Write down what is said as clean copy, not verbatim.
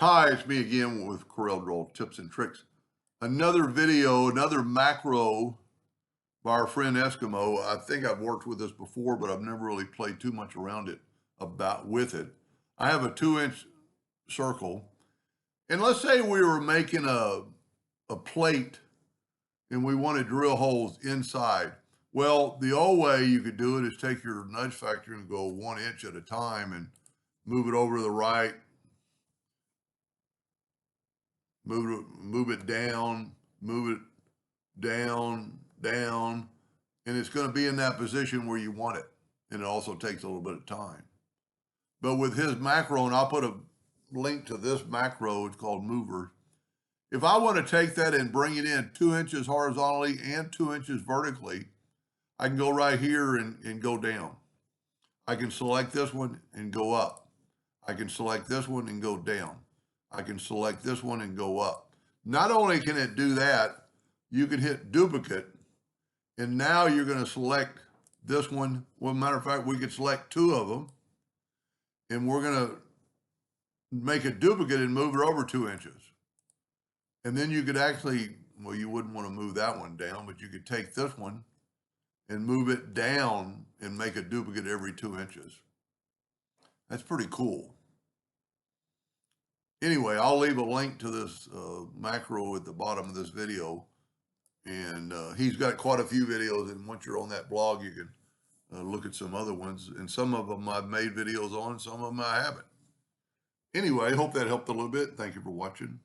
Hi, it's me again with Corel Draw Tips and Tricks. Another video, another macro by our friend Eskimo. I think I've worked with this before, but I've never really played too much around it with it. I have a 2-inch circle, and let's say we were making a plate and we want to drill holes inside. Well, the old way you could do it is take your nudge factor and go 1 inch at a time and move it over to the right, move it down, move it down, and it's going to be in that position where you want it. And it also takes a little bit of time. But with his macro, and I'll put a link to this macro, it's called MOVER. If I want to take that and bring it in 2 inches horizontally and 2 inches vertically, I can go right here and go down. I can select this one and go up. I can select this one and go down. I can select this one and go up. Not only can it do that, you can hit duplicate, and now you're going to select this one. Well, matter of fact, we could select 2 of them, and we're going to make a duplicate and move it over 2 inches. And then you could actually, well, you wouldn't want to move that one down, but you could take this one and move it down and make a duplicate every 2 inches. That's pretty cool. Anyway, I'll leave a link to this macro at the bottom of this video. And he's got quite a few videos. And once you're on that blog, you can look at some other ones. And some of them I've made videos on, some of them I haven't. Anyway, I hope that helped a little bit. Thank you for watching.